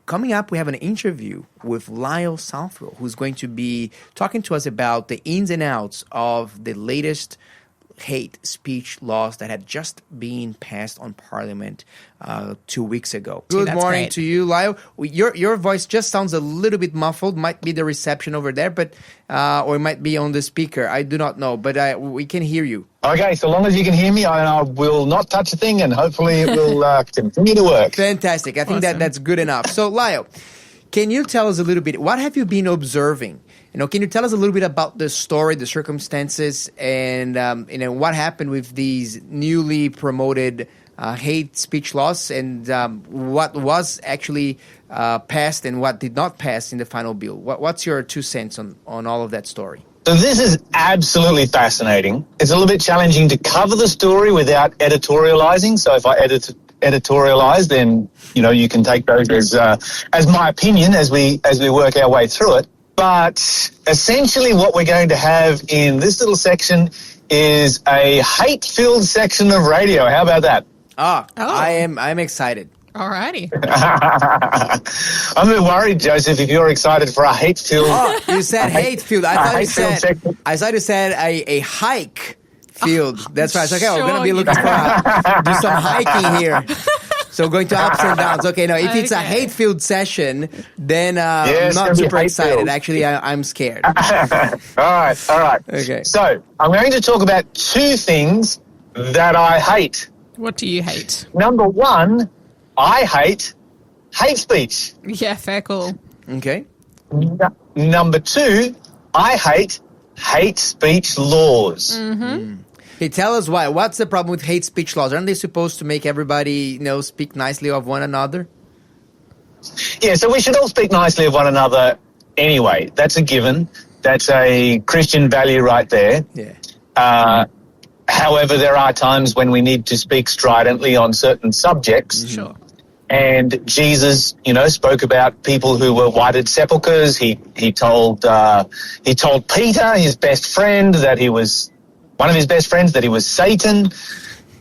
coming up, we have an interview with Lyle Southwell, who's going to be talking to us about the ins and outs of the latest hate speech laws that had just been passed on Parliament 2 weeks ago. Good morning great. to you, Lyle. Your voice just sounds a little bit muffled. Might be the reception over there, but or it might be on the speaker. I do not know, but we can hear you. Okay, so long as you can hear me, I will not touch a thing, and hopefully it will continue to work. Fantastic. I think that's good enough. So, Lyle, can you tell us a little bit, what have you been observing? Can you tell us a little bit about the story, the circumstances, and what happened with these newly promoted hate speech laws, and what was actually passed and what did not pass in the final bill? What's your 2 cents on all of that story? So this is absolutely fascinating. It's a little bit challenging to cover the story without editorializing. So if I editorialize, then you can take those as my opinion as we work our way through it. But essentially what we're going to have in this little section is a hate-filled section of radio. How about that? I'm excited. All righty. I'm a bit worried, Joseph, if you're excited for a hate-filled... Oh, you said hate-filled. I thought you said a hike field. That's right. Okay, we're going to be looking for do some hiking here. So going to ups and downs. Okay, no, if it's a hate-filled session, then I'm not super excited. Actually, I'm scared. All right. Okay. So I'm going to talk about 2 things that I hate. What do you hate? Number 1, I hate speech. Yeah, fair call. Okay. Number 2, I hate speech laws. Mm-hmm. Hey, tell us why. What's the problem with hate speech laws? Aren't they supposed to make everybody, speak nicely of one another? Yeah, so we should all speak nicely of one another anyway. That's a given. That's a Christian value right there. Yeah. However, there are times when we need to speak stridently on certain subjects. Mm-hmm. Sure. And Jesus, spoke about people who were whited sepulchres. He told Peter, his best friend, that he was one of his best friends, that he was Satan.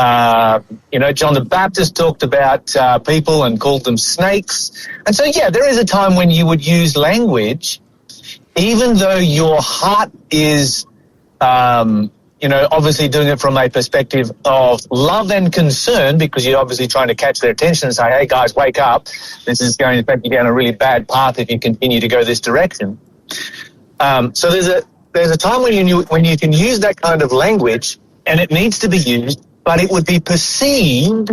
John the Baptist talked about people and called them snakes. And so, there is a time when you would use language, even though your heart is, obviously doing it from a perspective of love and concern, because you're obviously trying to catch their attention and say, hey, guys, wake up. This is going to take you down a really bad path if you continue to go this direction. So there's a time when you can use that kind of language, and it needs to be used, but it would be perceived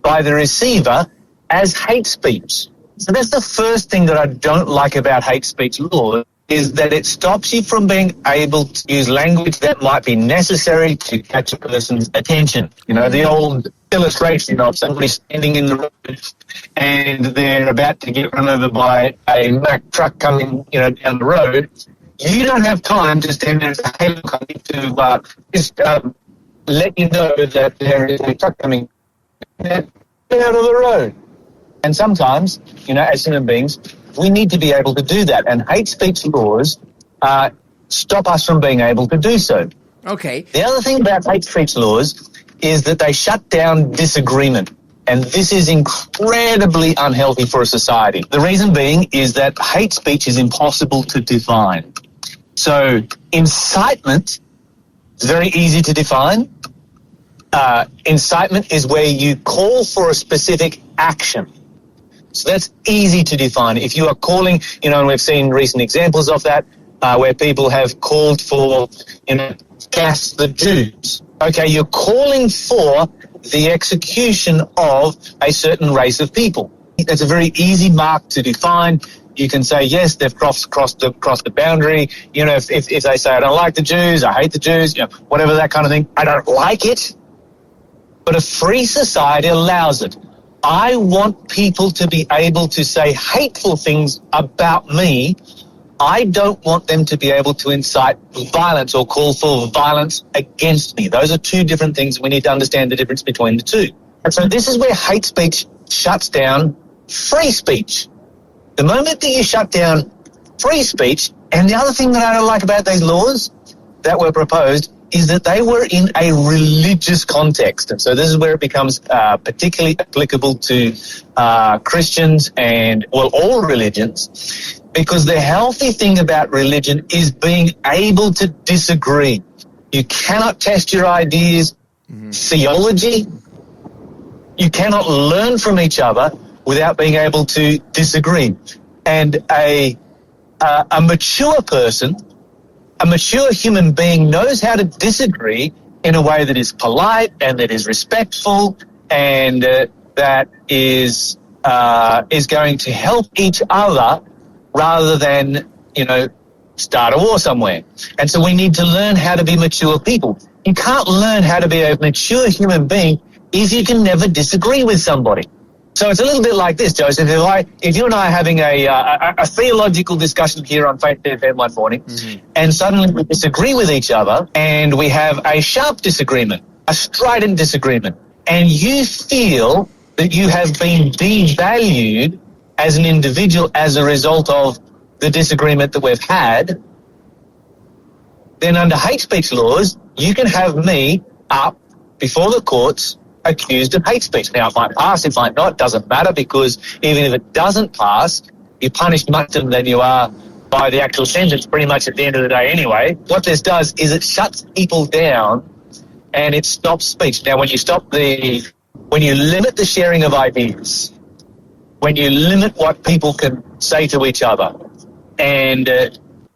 by the receiver as hate speech. So that's the first thing that I don't like about hate speech law, is that it stops you from being able to use language that might be necessary to catch a person's attention. The old illustration of somebody standing in the road and they're about to get run over by a Mack truck coming, down the road. You don't have time to stand there and say, hey, look, I need to just let you know that there is a truck coming. Get out of the road. And sometimes, as human beings, we need to be able to do that. And hate speech laws stop us from being able to do so. Okay. The other thing about hate speech laws is that they shut down disagreement. And this is incredibly unhealthy for a society. The reason being is that hate speech is impossible to define. So incitement is very easy to define. Incitement is where you call for a specific action. So that's easy to define. If you are calling, and we've seen recent examples of that, where people have called for, gas the Jews. Okay, you're calling for the execution of a certain race of people. That's a very easy mark to define. You can say, yes, they've crossed the boundary. If they say, I don't like the Jews, I hate the Jews, whatever, that kind of thing. I don't like it, but a free society allows it. I want people to be able to say hateful things about me. I don't want them to be able to incite violence or call for violence against me. Those are 2 different things. We need to understand the difference between the 2. And so this is where hate speech shuts down free speech. The moment that you shut down free speech, and the other thing that I don't like about these laws that were proposed is that they were in a religious context. And so this is where it becomes particularly applicable to Christians and, well, all religions, because the healthy thing about religion is being able to disagree. You cannot test your ideas. Theology, you cannot learn from each other without being able to disagree. And a mature person, a mature human being knows how to disagree in a way that is polite and that is respectful and that is going to help each other rather than, start a war somewhere. And so we need to learn how to be mature people. You can't learn how to be a mature human being if you can never disagree with somebody. So it's a little bit like this, Joseph. If you and I are having a theological discussion here on Faith FM one morning, and suddenly we disagree with each other, and we have a sharp disagreement, a strident disagreement, and you feel that you have been devalued as an individual as a result of the disagreement that we've had, then under hate speech laws, you can have me up before the courts accused of hate speech. Now, it might pass, it might not, doesn't matter, because even if it doesn't pass, you're punished much more than you are by the actual sentence pretty much at the end of the day anyway. What this does is it shuts people down and it stops speech. Now, when you limit the sharing of ideas, when you limit what people can say to each other, and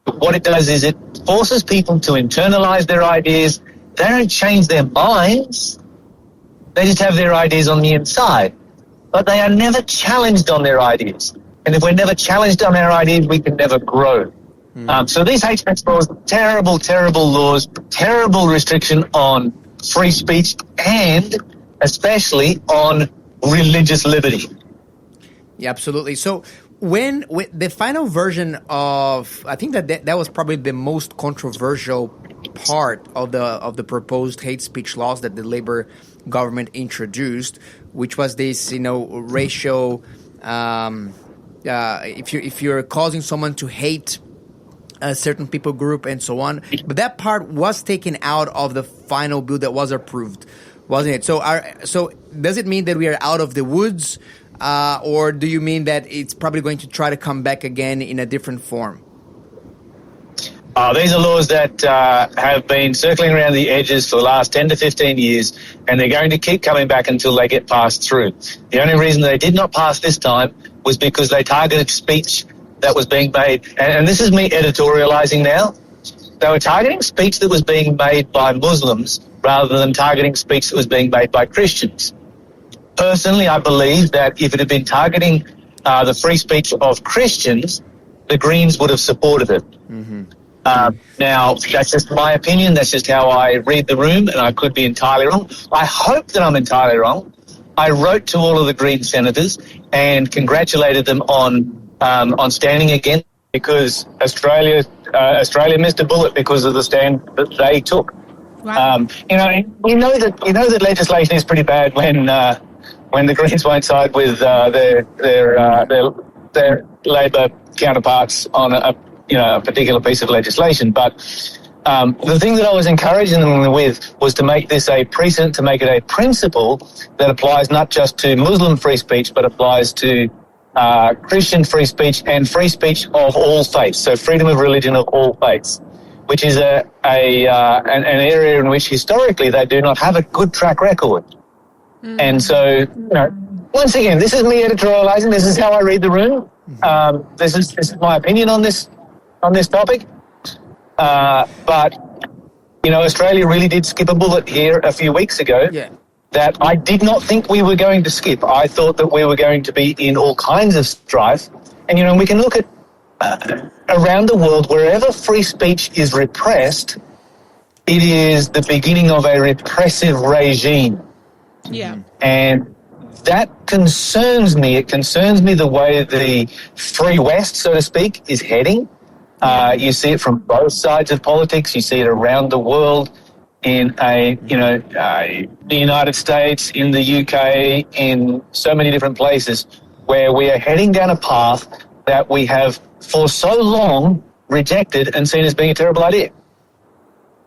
what it does is it forces people to internalize their ideas. They don't change their minds. They just have their ideas on the inside, but they are never challenged on their ideas. And if we're never challenged on our ideas, we can never grow. So these hate speech laws, terrible, terrible laws, terrible restriction on free speech and especially on religious liberty. Yeah, absolutely. So when the final version of, I think that was probably the most controversial part of the proposed hate speech laws that the Labour government introduced, which was this, racial. If you're causing someone to hate a certain people group and so on, but that part was taken out of the final bill that was approved, wasn't it? So does it mean that we are out of the woods? Or do you mean that it's probably going to try to come back again in a different form? These are laws that have been circling around the edges for the last 10 to 15 years, and they're going to keep coming back until they get passed through. The only reason they did not pass this time was because they targeted speech that was being made, and this is me editorializing now. They were targeting speech that was being made by Muslims rather than targeting speech that was being made by Christians. Personally, I believe that if it had been targeting the free speech of Christians, the Greens would have supported it. Now, that's just my opinion. That's just how I read the room, and I could be entirely wrong. I hope that I'm entirely wrong. I wrote to all of the Green senators and congratulated them on standing against, because Australia missed a bullet because of the stand that they took. Wow. You know that legislation is pretty bad when the Greens won't side with their Labor counterparts on a particular piece of legislation. But the thing that I was encouraging them with was to make this a precedent, to make it a principle that applies not just to Muslim free speech, but applies to Christian free speech and free speech of all faiths. So freedom of religion of all faiths, which is an area in which historically they do not have a good track record. And so, once again, this is me editorializing. This is how I read the room. This is my opinion on this topic. But Australia really did skip a bullet here a few weeks ago. Yeah. That I did not think we were going to skip. I thought that we were going to be in all kinds of strife. And we can look at around the world, wherever free speech is repressed, it is the beginning of a repressive regime. Yeah. And that concerns me. It concerns me the way the free West, so to speak, is heading. You see it from both sides of politics. You see it around the world in the United States, in the UK, in so many different places where we are heading down a path that we have for so long rejected and seen as being a terrible idea.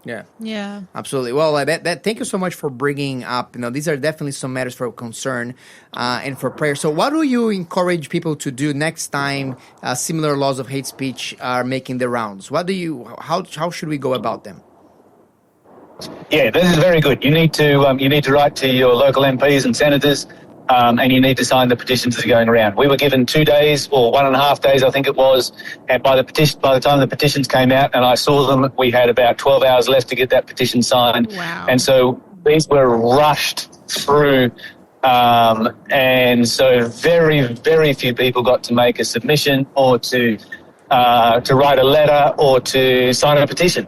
Yeah. Yeah. Absolutely. Well, thank you so much for bringing up. These are definitely some matters for concern and for prayer. So, what do you encourage people to do next time similar laws of hate speech are making the rounds? How should we go about them? Yeah, this is very good. You need to write to your local MPs and senators, and you need to sign the petitions that are going around. We were given 2 days or 1.5 days, I think it was, and by the time the petitions came out and I saw them, we had about 12 hours left to get that petition signed. Wow. And so these were rushed through, and so very, very few people got to make a submission or to write a letter or to sign a petition.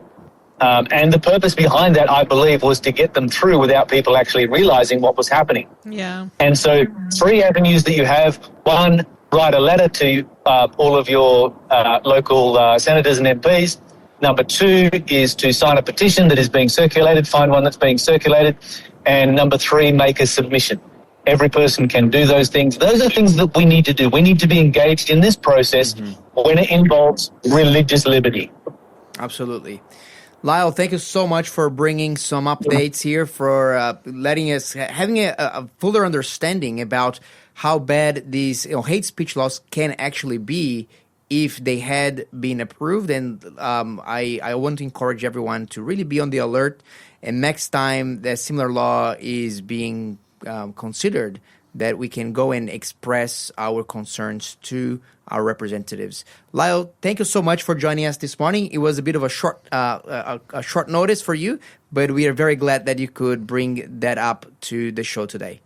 And the purpose behind that, I believe, was to get them through without people actually realising what was happening. Yeah. And so 3 avenues that you have. 1, write a letter to all of your local senators and MPs. Number 2 is to sign a petition that is being circulated, find one that's being circulated. And number 3, make a submission. Every person can do those things. Those are things that we need to do. We need to be engaged in this process when it involves religious liberty. Absolutely. Lyle, thank you so much for bringing some updates here, for letting us having a fuller understanding about how bad these hate speech laws can actually be if they had been approved. And I want to encourage everyone to really be on the alert. And next time that similar law is being considered, that we can go and express our concerns to our representatives. Lyle, thank you so much for joining us this morning. It was a bit of a short notice for you, but we are very glad that you could bring that up to the show today.